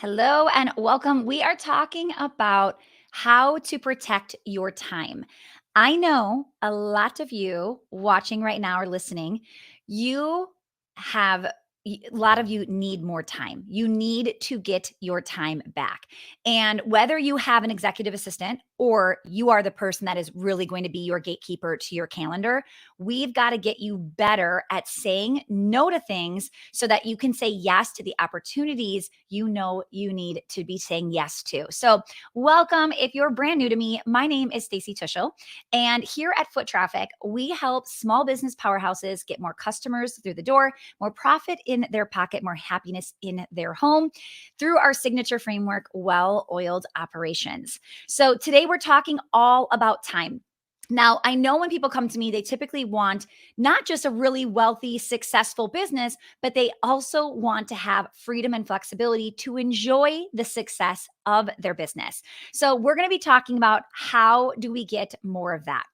Hello and welcome. We are talking about how to protect your time. I know a lot of you watching right now or listening, you have a lot of you need more time. You need to get your time back. And whether you have an executive assistant or you are the person that is really going to be your gatekeeper to your calendar, we've got to get you better at saying no to things so that you can say yes to the opportunities you know you need to be saying yes to. So, welcome. If you're brand new to me, my name is Stacy Tuschel, and here at Foot Traffic, we help small business powerhouses get more customers through the door, more profit in their pocket, more happiness in their home through our signature framework, well-oiled operations. So, today we're talking all about time. Now, I know when people come to me, they typically want not just a really wealthy, successful business, but they also want to have freedom and flexibility to enjoy the success of their business. So, we're going to be talking about how do we get more of that.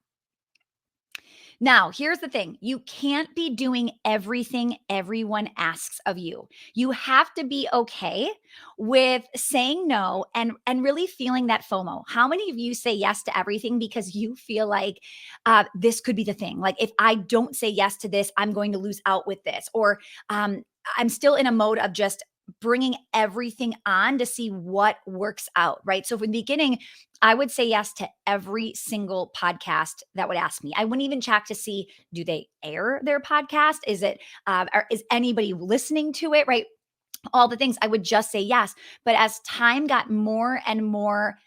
Now, here's the thing. You can't be doing everything everyone asks of you. You have to be okay with saying no and really feeling that FOMO. How many of you say yes to everything because you feel like this could be the thing? Like, if I don't say yes to this, I'm going to lose out with this. Or I'm still in a mode of just bringing everything on to see what works out, right? So, from the beginning, I would say yes to every single podcast that would ask me. I wouldn't even check to see, do they air their podcast? Or is anybody listening to it? Right? All the things I would just say yes. But as time got more and more,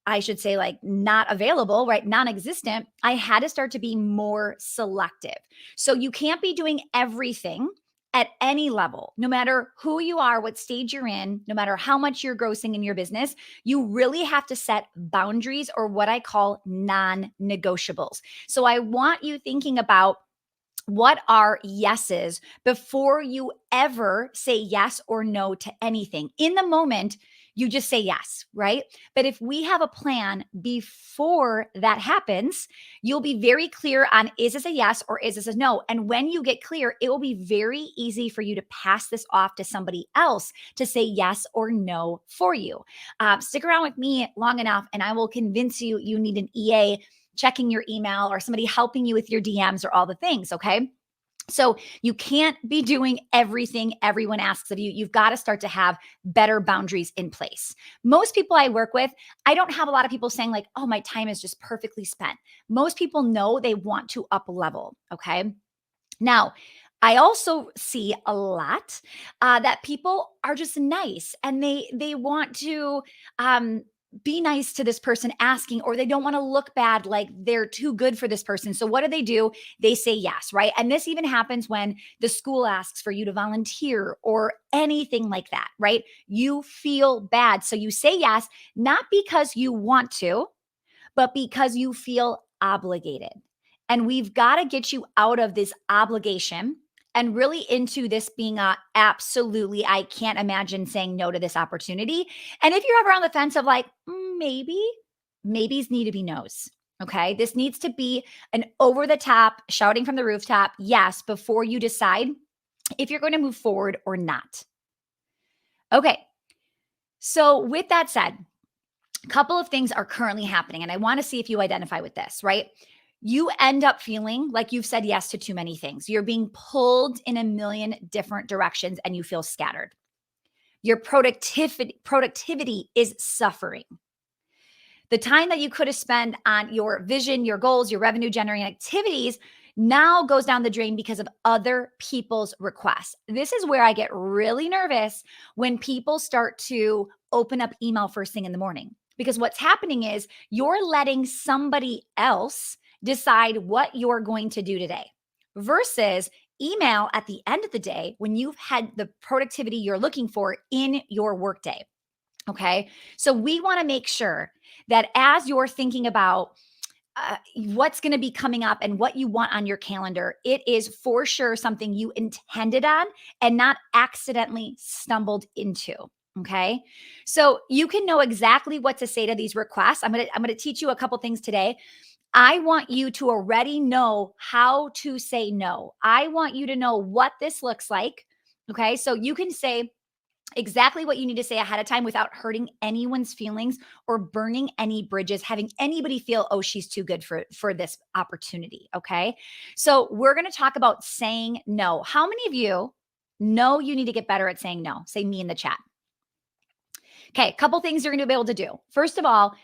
I should say, like, not available, right? Non existent, I had to start to be more selective. So you can't be doing everything at any level, no matter who you are, what stage you're in, no matter how much you're grossing in your business. You really have to set boundaries, or what I call non negotiables. So I want you thinking about what are yeses before you ever say yes or no to anything. In the moment, you just say yes, right? But if we have a plan before that happens, you'll be very clear on, is this a yes or is this a no? And when you get clear, it will be very easy for you to pass this off to somebody else to say yes or no for you. Stick around with me long enough and I will convince you you need an EA checking your email or somebody helping you with your DMs or all the things, okay? So you can't be doing everything everyone asks of you. You've got to start to have better boundaries in place. Most people I work with, I don't have a lot of people saying like, "Oh, my time is just perfectly spent." Most people know they want to up level, okay? Now, I also see a lot that people are just nice and they want to be nice to this person asking, or they don't want to look bad like they're too good for this person. So what do? They say yes, right? And this even happens when the school asks for you to volunteer or anything like that, right? You feel bad. So you say yes, not because you want to, but because you feel obligated. And we've got to get you out of this obligation and really into this being a absolutely, I can't imagine saying no to this opportunity. And if you're ever on the fence of like, maybe, maybes need to be no's. Okay. This needs to be an over the top, shouting from the rooftop, yes, before you decide if you're going to move forward or not. Okay. So, with that said, a couple of things are currently happening, and I want to see if you identify with this, right? You end up feeling like you've said yes to too many things. You're being pulled in a million different directions and you feel scattered. Your productivity is suffering. The time that you could have spent on your vision, your goals, your revenue generating activities now goes down the drain because of other people's requests. This is where I get really nervous when people start to open up email first thing in the morning. Because what's happening is you're letting somebody else decide what you're going to do today versus email at the end of the day when you've had the productivity you're looking for in your workday. Okay. So we want to make sure that as you're thinking about what's going to be coming up and what you want on your calendar, it is for sure something you intended on and not accidentally stumbled into. Okay. So you can know exactly what to say to these requests. I'm going to teach you a couple things today. I want you to already know how to say no. I want you to know what this looks like. Okay. So you can say, exactly what you need to say ahead of time without hurting anyone's feelings or burning any bridges, having anybody feel, oh, she's too good for this opportunity. Okay. So we're going to talk about saying no. How many of you know you need to get better at saying no? Say me in the chat. Okay, a couple things you're going to be able to do. First of all,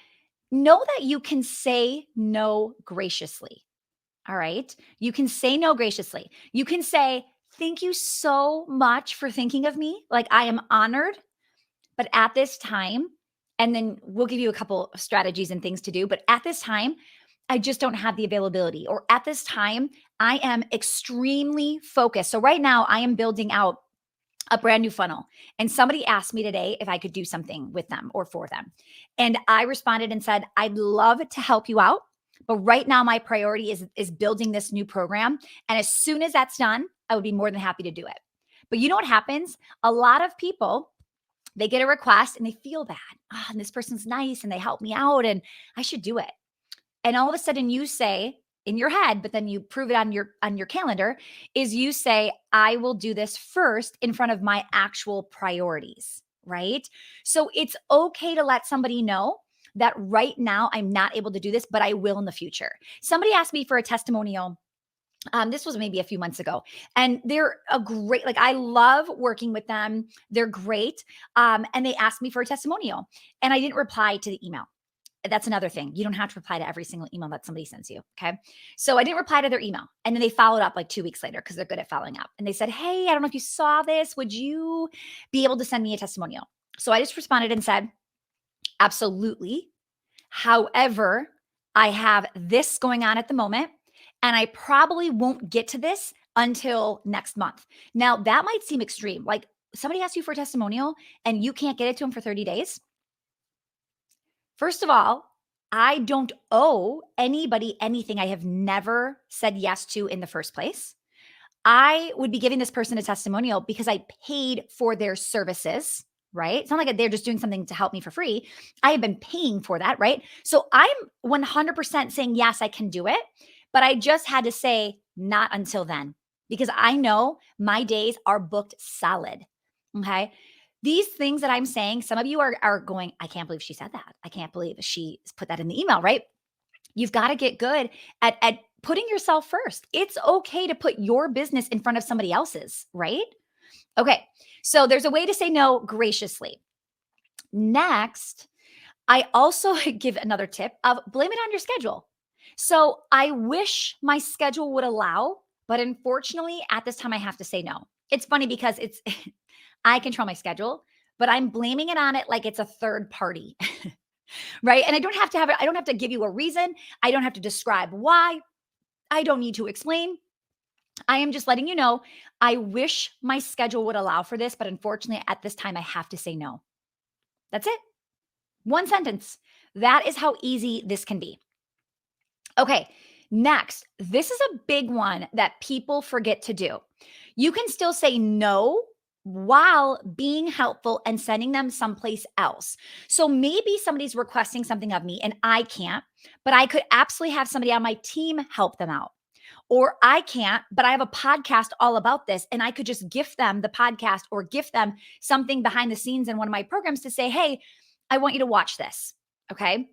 know that you can say no graciously. All right. You can say no graciously. You can say, thank you so much for thinking of me. Like, I am honored, but at this time, and then we'll give you a couple of strategies and things to do. But at this time, I just don't have the availability. Or at this time, I am extremely focused. So right now, I am building out a brand new funnel. And somebody asked me today if I could do something with them or for them. And I responded and said, I'd love to help you out. But right now, my priority is building this new program. And as soon as that's done, I would be more than happy to do it. But you know what happens? A lot of people, they get a request and they feel bad. Oh, and this person's nice and they help me out and I should do it. And all of a sudden you say in your head, but then you prove it on your calendar, is you say, I will do this first in front of my actual priorities, right? So it's okay to let somebody know that right now I'm not able to do this, but I will in the future. Somebody asked me for a testimonial. This was maybe a few months ago, and they're a great, like, I love working with them. They're great. And they asked me for a testimonial, and I didn't reply to the email. That's another thing. You don't have to reply to every single email that somebody sends you. Okay. So I didn't reply to their email. And then they followed up like 2 weeks later because they're good at following up. And they said, hey, I don't know if you saw this. Would you be able to send me a testimonial? So I just responded and said, absolutely. However, I have this going on at the moment, and I probably won't get to this until next month. Now, that might seem extreme. Like, somebody asks you for a testimonial and you can't get it to them for 30 days. First of all, I don't owe anybody anything I have never said yes to in the first place. I would be giving this person a testimonial because I paid for their services, right? It's not like they're just doing something to help me for free. I have been paying for that, right? So I'm 100% saying, yes, I can do it. But I just had to say, not until then, because I know my days are booked solid. Okay. These things that I'm saying, some of you are going, I can't believe she said that. I can't believe she put that in the email, right? You've got to get good at putting yourself first. It's okay to put your business in front of somebody else's, right? Okay. So there's a way to say no graciously. Next, I also give another tip of blame it on your schedule. So I wish my schedule would allow, but unfortunately at this time I have to say no. It's funny because I control my schedule, but I'm blaming it on it like it's a third party. Right? And I don't have to have it. I don't have to give you a reason. I don't have to describe why. I don't need to explain. I am just letting you know, I wish my schedule would allow for this, but unfortunately at this time I have to say no. That's it. One sentence. That is how easy this can be. Okay, next, this is a big one that people forget to do. You can still say no while being helpful and sending them someplace else. So maybe somebody's requesting something of me and I can't, but I could absolutely have somebody on my team help them out. Or I can't, but I have a podcast all about this and I could just gift them the podcast or gift them something behind the scenes in one of my programs to say, hey, I want you to watch this. Okay.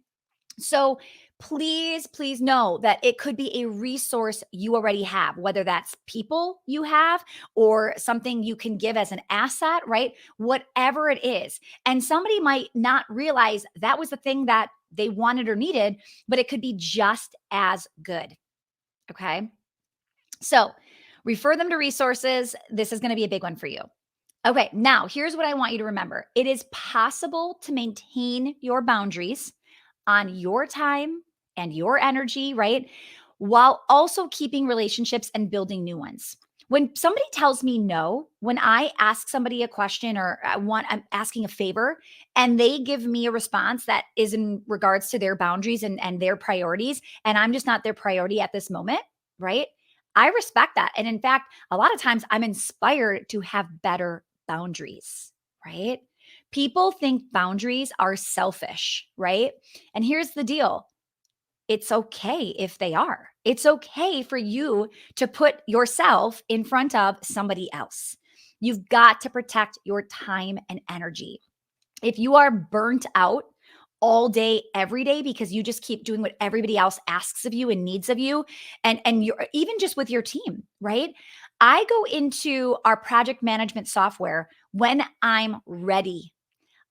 So please know that it could be a resource you already have, whether that's people you have or something you can give as an asset, right? Whatever it is. And somebody might not realize that was the thing that they wanted or needed, but it could be just as good. Okay. So refer them to resources. This is going to be a big one for you. Okay. Now, here's what I want you to remember. It is possible to maintain your boundaries on your time and your energy, right? While also keeping relationships and building new ones. When somebody tells me no, when I ask somebody a question or I'm asking a favor and they give me a response that is in regards to their boundaries and their priorities, and I'm just not their priority at this moment, right? I respect that. And in fact, a lot of times I'm inspired to have better boundaries, right? People think boundaries are selfish, right? And here's the deal. It's okay if they are. It's okay for you to put yourself in front of somebody else. You've got to protect your time and energy. If you are burnt out all day, every day, because you just keep doing what everybody else asks of you and needs of you, and you're even just with your team, right? I go into our project management software when I'm ready.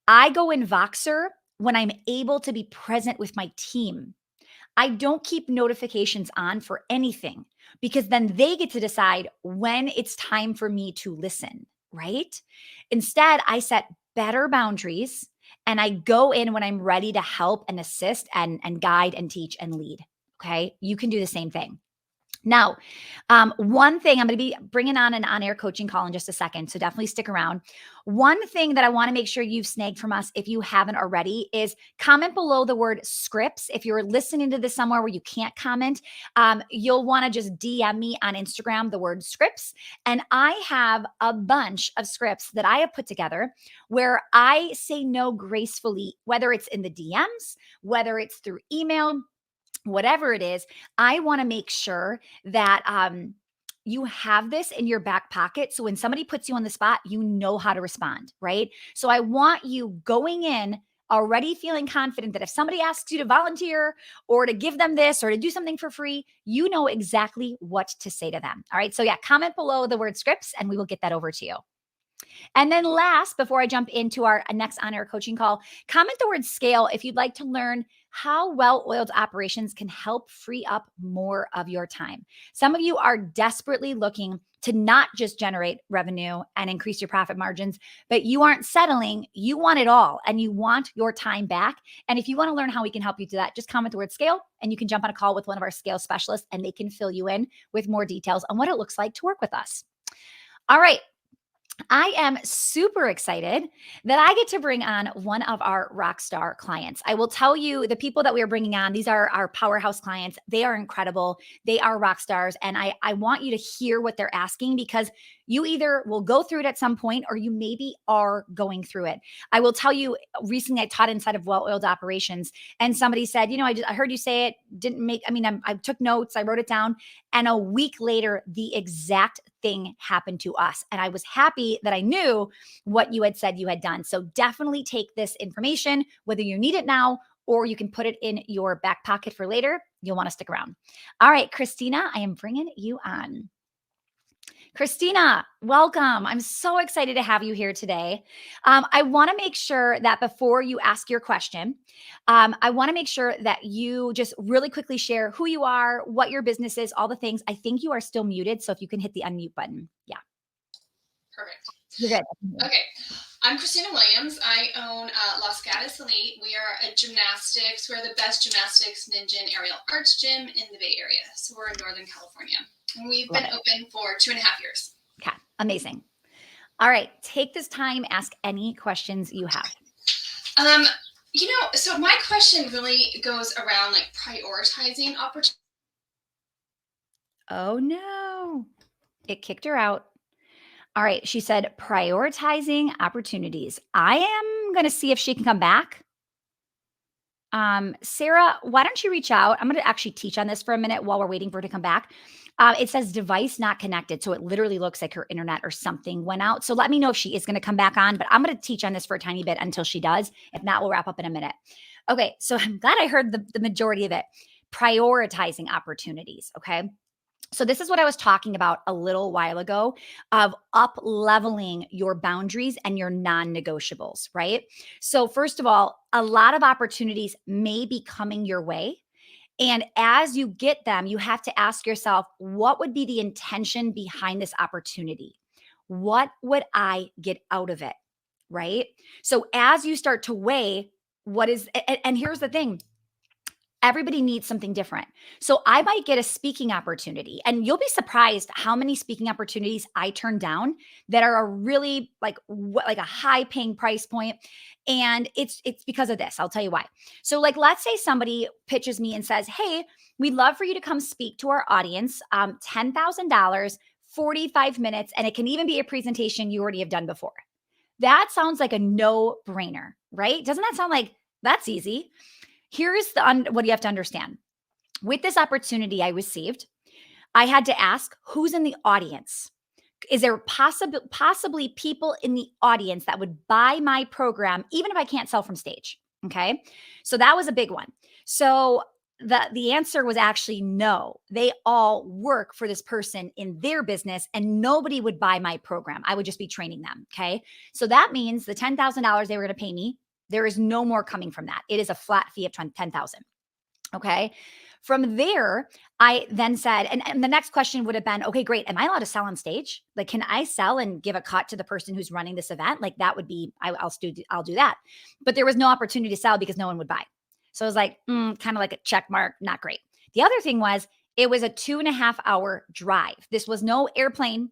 I go in Voxer when I'm able to be present with my team. I don't keep notifications on for anything because then they get to decide when it's time for me to listen, right? Instead, I set better boundaries and I go in when I'm ready to help and assist and guide and teach and lead. Okay. You can do the same thing. Now, one thing I'm going to be bringing on an on-air coaching call in just a second, so definitely stick around. One thing that I want to make sure you've snagged from us, if you haven't already, is comment below the word scripts. If you're listening to this somewhere where you can't comment, you'll want to just DM me on Instagram the word scripts, and I have a bunch of scripts that I have put together where I say no gracefully, whether it's in the DMs, whether it's through email, whatever it is. I want to make sure that you have this in your back pocket. So when somebody puts you on the spot, you know how to respond, right? So I want you going in already feeling confident that if somebody asks you to volunteer or to give them this or to do something for free, you know exactly what to say to them. All right. So yeah, comment below the word scripts and we will get that over to you. And then last, before I jump into our next on-air coaching call, comment the word scale if you'd like to learn how well-oiled operations can help free up more of your time. Some of you are desperately looking to not just generate revenue and increase your profit margins, but you aren't settling. You want it all and you want your time back. And if you want to learn how we can help you do that, just comment the word scale and you can jump on a call with one of our scale specialists and they can fill you in with more details on what it looks like to work with us. All right. I am super excited that I get to bring on one of our rock star clients. I will tell you the people that we are bringing on, these are our powerhouse clients. They are incredible. They are rock stars. And I want you to hear what they're asking because you either will go through it at some point or you maybe are going through it. I will tell you recently I taught inside of well-oiled operations and somebody said, I heard you say it, didn't make, I took notes, I wrote it down. And a week later, the exact thing happened to us. And I was happy that I knew what you had said you had done. So definitely take this information, whether you need it now or you can put it in your back pocket for later. You'll want to stick around. All right, Christina, I am bringing you on. Christina, welcome. I'm so excited to have you here today. I want to make sure that before you ask your question, I want to make sure that you just really quickly share who you are, what your business is, all the things. I think you are still muted. So if you can hit the unmute button. Yeah. Perfect. You're good. Okay. I'm Christina Williams. I own Las Gatas Elite. We are a gymnastics. We're the best gymnastics ninja and aerial arts gym in the Bay Area. So we're in Northern California. And we've been open for 2.5 years. Okay. Amazing. All right. Take this time. Ask any questions you have. So my question really goes around like prioritizing opportunities. Oh, no. It kicked her out. All right. She said prioritizing opportunities. I am going to see if she can come back. Sarah, why don't you reach out? I'm going to actually teach on this for a minute while we're waiting for her to come back. It says device not connected. So it literally looks like her internet or something went out. So let me know if she is going to come back on, but I'm going to teach on this for a tiny bit until she does. If not, we'll wrap up in a minute. Okay. So I'm glad I heard the majority of it. Prioritizing opportunities. Okay. So this is what I was talking about a little while ago of up leveling your boundaries and your non-negotiables, right? So first of all, a lot of opportunities may be coming your way. And as you get them, you have to ask yourself, what would be the intention behind this opportunity? What would I get out of it? Right? So as you start to weigh what is, and here's the thing, everybody needs something different. So I might get a speaking opportunity and you'll be surprised how many speaking opportunities I turn down that are a really like a high paying price point. And it's because of this. I'll tell you why. So like, let's say somebody pitches me and says, hey, we'd love for you to come speak to our audience, $10,000, 45 minutes. And it can even be a presentation you already have done before. That sounds like a no brainer, right? Doesn't that sound like that's easy? Here's what you have to understand. With this opportunity I received, I had to ask who's in the audience. is there possibly people in the audience that would buy my program even if I can't sell from stage? Okay. So that was a big one. So the answer was actually no. They all work for this person in their business and nobody would buy my program. I would just be training them. Okay. So that means the $10,000 they were going to pay me, there is no more coming from that. It is a flat fee of 10,000. Okay. From there, I then said, and the next question would have been, okay, great. Am I allowed to sell on stage? Like, can I sell and give a cut to the person who's running this event? Like that would be, I'll do that. But there was no opportunity to sell because no one would buy. So I was like, kind of like a check mark, not great. The other thing was, it was a 2.5 hour drive. This was no airplane.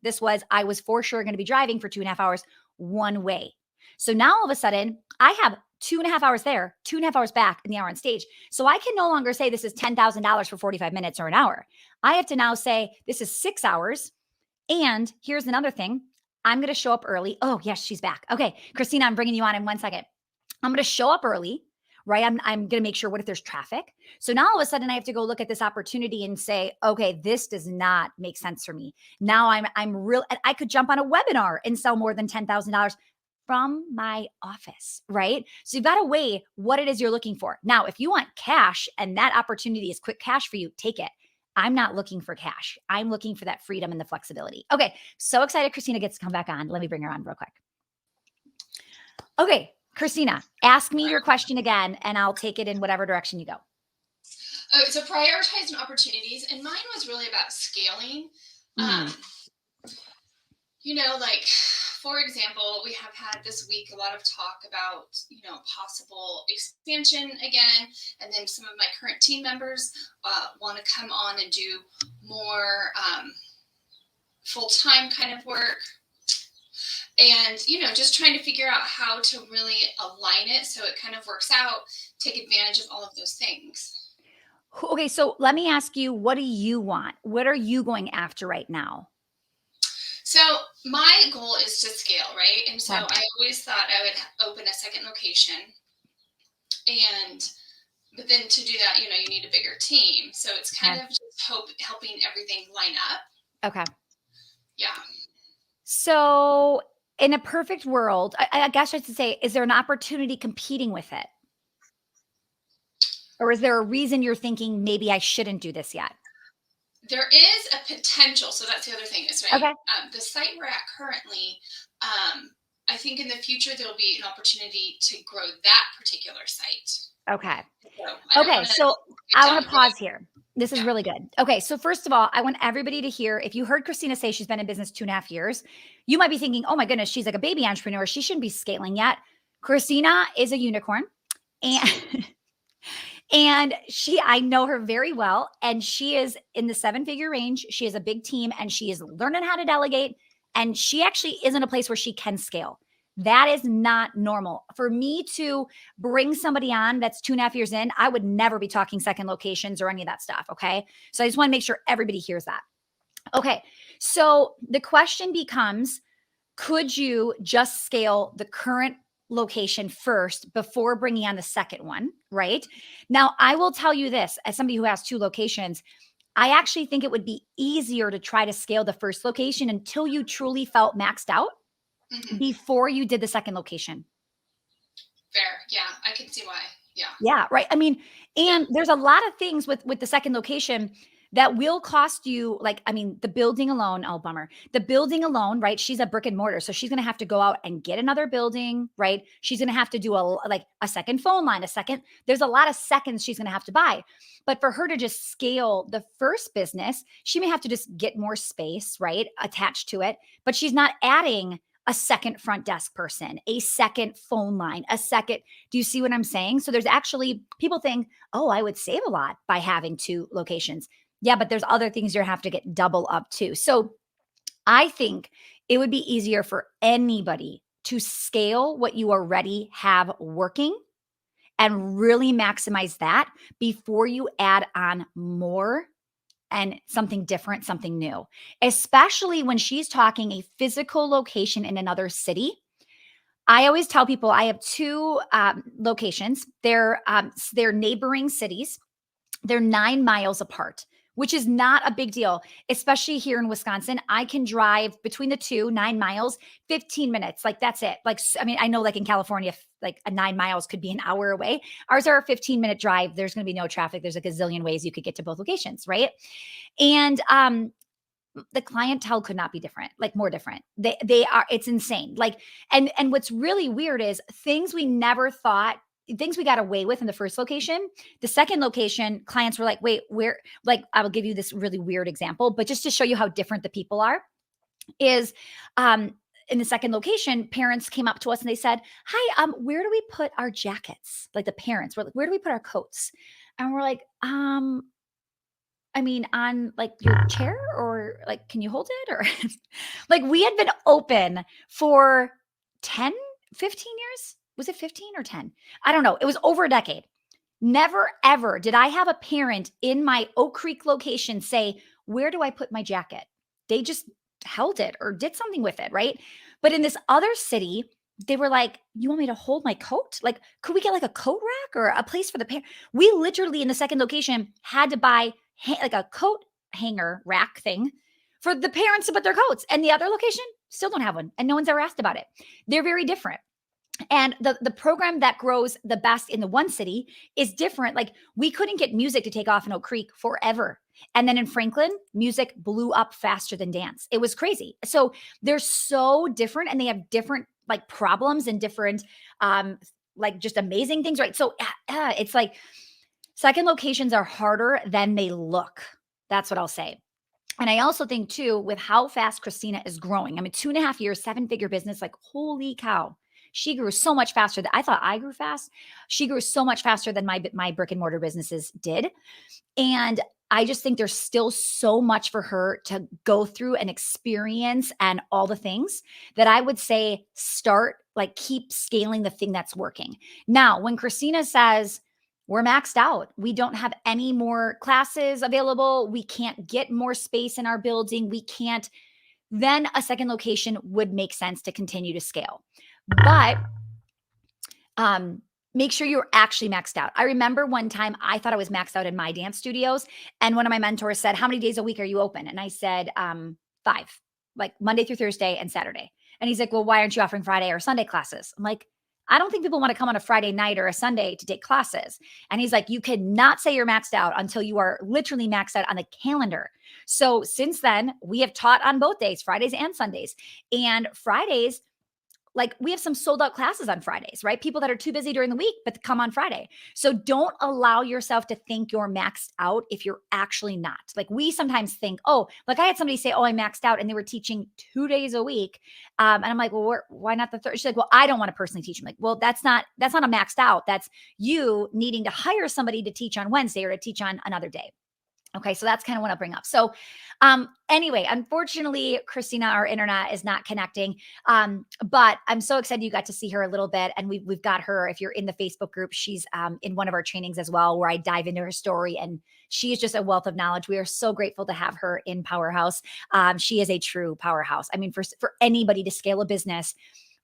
I was for sure going to be driving for 2.5 hours one way. So now all of a sudden, I have 2.5 hours there, 2.5 hours back in the hour on stage. So I can no longer say this is $10,000 for 45 minutes or an hour. I have to now say this is 6 hours. And here's another thing. I'm going to show up early. Oh, yes, she's back. Okay, Christina, I'm bringing you on in 1 second. I'm going to show up early, right? I'm going to make sure, what if there's traffic? So now all of a sudden I have to go look at this opportunity and say, okay, this does not make sense for me. Now I'm real, and I could jump on a webinar and sell more than $10,000 from my office, right? So you've got to weigh what it is you're looking for. Now, if you want cash and that opportunity is quick cash for you, take it. I'm not looking for cash. I'm looking for that freedom and the flexibility. Okay. So excited Christina gets to come back on. Let me bring her on real quick. Okay. Christina, ask me your question again and I'll take it in whatever direction you go. Oh, so prioritizing opportunities. And mine was really about scaling. Like, for example, we have had this week a lot of talk about, possible expansion again. And then some of my current team members want to come on and do more full-time kind of work. And, just trying to figure out how to really align it so it kind of works out, take advantage of all of those things. Okay, so let me ask you, what do you want? What are you going after right now? So my goal is to scale, right? And so I always thought I would open a second location. But then to do that, you need a bigger team. So it's kind of just helping everything line up. Okay. Yeah. So in a perfect world, I guess I should say, is there an opportunity competing with it? Or is there a reason you're thinking maybe I shouldn't do this yet? There is a potential. So that's the other thing is, right? Okay. The site we're at currently, I think in the future, there'll be an opportunity to grow that particular site. Okay. So I want to pause here. This is really good. Okay. So first of all, I want everybody to hear, if you heard Christina say she's been in business 2.5 years, you might be thinking, oh my goodness, she's like a baby entrepreneur. She shouldn't be scaling yet. Christina is a unicorn. And I know her very well, and she is in the 7-figure range. She has a big team and she is learning how to delegate. And she actually is in a place where she can scale. That is not normal. For me to bring somebody on that's 2.5 years in, I would never be talking second locations or any of that stuff. Okay. So I just want to make sure everybody hears that. Okay. So the question becomes, could you just scale the current location first before bringing on the second one, right? Now, I will tell you this, as somebody who has 2 locations, I actually think it would be easier to try to scale the first location until you truly felt maxed out before you did the second location. Fair. Yeah, I can see why. Yeah. Yeah, right. I mean, and there's a lot of things with the second location that will cost you, the building alone, oh, bummer. The building alone, right? She's a brick and mortar. So she's going to have to go out and get another building, right? She's going to have to do a second phone line, there's a lot of seconds she's going to have to buy. But for her to just scale the first business, she may have to just get more space, right? Attached to it, but she's not adding a second front desk person, a second phone line, do you see what I'm saying? So there's actually, people think, oh, I would save a lot by having 2 locations. Yeah, but there's other things you have to get double up to. So I think it would be easier for anybody to scale what you already have working and really maximize that before you add on more and something different, something new, especially when she's talking a physical location in another city. I always tell people I have 2 locations. They're neighboring cities. They're 9 miles apart. which is not a big deal, especially here in Wisconsin. I can drive between the two, 9 miles, 15 minutes. Like that's it. Like, I mean, I know like in California, like a 9 miles could be an hour away. Ours are a 15-minute drive. There's going to be no traffic. There's a gazillion ways you could get to both locations, right? And the clientele could not be different, like more different. They are, it's insane. Like, and what's really weird is things we never thought, things we got away with in the first location. The second location, clients were like, wait, where, like, I will give you this really weird example, but just to show you how different the people are, is in the second location, parents came up to us and they said, hi, where do we put our jackets? Like the parents were like, where do we put our coats? And we're like, I mean, on like your chair, or like, can you hold it? Or like we had been open for 10, 15 years. Was it 15 or 10? I don't know. It was over a decade. Never, ever did I have a parent in my Oak Creek location say, where do I put my jacket? They just held it or did something with it, right? But in this other city, they were like, you want me to hold my coat? Like, could we get like a coat rack or a place for the parent? We literally in the second location had to buy like a coat hanger rack thing for the parents to put their coats. And the other location still don't have one. And no one's ever asked about it. They're very different. And the program that grows the best in the one city is different. Like we couldn't get music to take off in Oak Creek forever. And then in Franklin, music blew up faster than dance. It was crazy. So they're so different and they have different like problems and different like just amazing things, right? So it's like second locations are harder than they look. That's what I'll say. And I also think too, with how fast Christina is growing, I mean, 2.5 years, 7-figure business, like holy cow. She grew so much faster that I thought I grew fast. She grew so much faster than my brick and mortar businesses did. And I just think there's still so much for her to go through and experience and all the things that I would say start, like keep scaling the thing that's working. Now, when Christina says, we're maxed out, we don't have any more classes available, we can't get more space in our building, we can't, then a second location would make sense to continue to scale. But make sure you're actually maxed out. I remember one time I thought I was maxed out in my dance studios, and one of my mentors said, how many days a week are you open? And I said, 5, like Monday through Thursday and Saturday. And he's like, well, why aren't you offering Friday or Sunday classes? I'm like, I don't think people want to come on a Friday night or a Sunday to take classes. And he's like, you cannot say you're maxed out until you are literally maxed out on the calendar. So since then, we have taught on both days, Fridays and Sundays. And Fridays, like we have some sold out classes on Fridays, right? People that are too busy during the week, but come on Friday. So don't allow yourself to think you're maxed out if you're actually not. Like we sometimes think, oh, like I had somebody say, oh, I maxed out and they were teaching 2 days a week. And I'm like, well, why not the third? She's like, well, I don't want to personally teach. I'm like, well, that's not a maxed out. That's you needing to hire somebody to teach on Wednesday or to teach on another day. Okay, so that's kind of what I'll bring up. So, anyway, unfortunately, Christina, our internet is not connecting. But I'm so excited you got to see her a little bit, and we've got her. If you're in the Facebook group, she's in one of our trainings as well, where I dive into her story, and she is just a wealth of knowledge. We are so grateful to have her in Powerhouse. She is a true powerhouse. I mean, for anybody to scale a business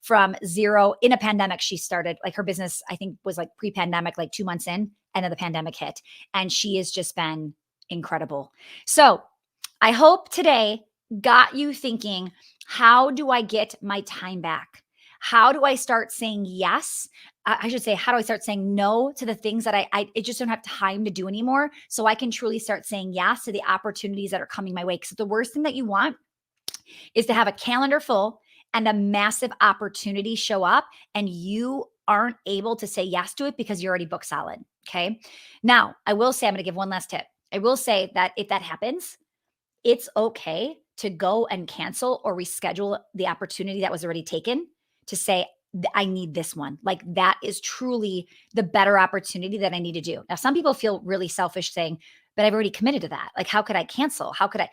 from zero in a pandemic, she started like her business. I think was like pre-pandemic, like 2 months in, and then the pandemic hit, and she has just been incredible. So I hope today got you thinking, how do I get my time back? How do I start saying yes? I should say, how do I start saying no to the things that I just don't have time to do anymore, so I can truly start saying yes to the opportunities that are coming my way? Because the worst thing that you want is to have a calendar full and a massive opportunity show up and you aren't able to say yes to it because you're already booked solid. Okay. Now, I will say, I'm going to give one last tip. I will say that if that happens, it's okay to go and cancel or reschedule the opportunity that was already taken to say, I need this one. Like that is truly the better opportunity that I need to do. Now, some people feel really selfish saying, but I've already committed to that. Like, how could I cancel? How could I?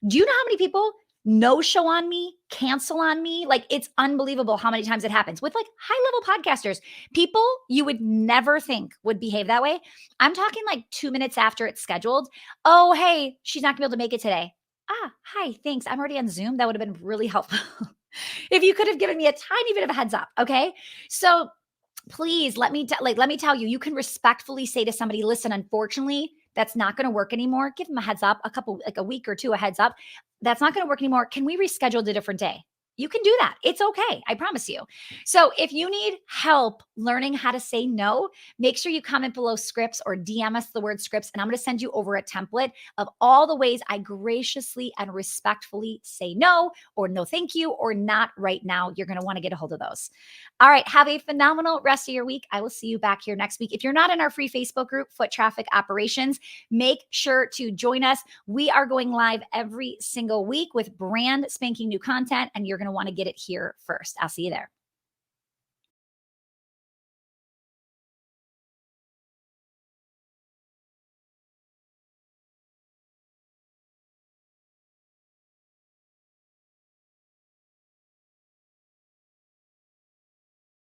Do you know how many people no show on me, cancel on me? Like it's unbelievable how many times it happens with like high level podcasters, people you would never think would behave that way. I'm talking like 2 minutes after it's scheduled. Oh, hey, she's not gonna be able to make it today. Ah, hi, thanks. I'm already on Zoom. That would have been really helpful if you could have given me a tiny bit of a heads up. Okay. So please let me tell you, you can respectfully say to somebody, listen, unfortunately, that's not going to work anymore, give them a heads up, like a week or two, a heads up. That's not going to work anymore. Can we reschedule a different day? You can do that. It's okay. I promise you. So if you need help learning how to say no, make sure you comment below scripts or DM us the word scripts. And I'm going to send you over a template of all the ways I graciously and respectfully say no, or no, thank you, or not right now. You're going to want to get a hold of those. All right. Have a phenomenal rest of your week. I will see you back here next week. If you're not in our free Facebook group, Foot Traffic Operations, make sure to join us. We are going live every single week with brand spanking new content, and you're going to want to get it here first. I'll see you there.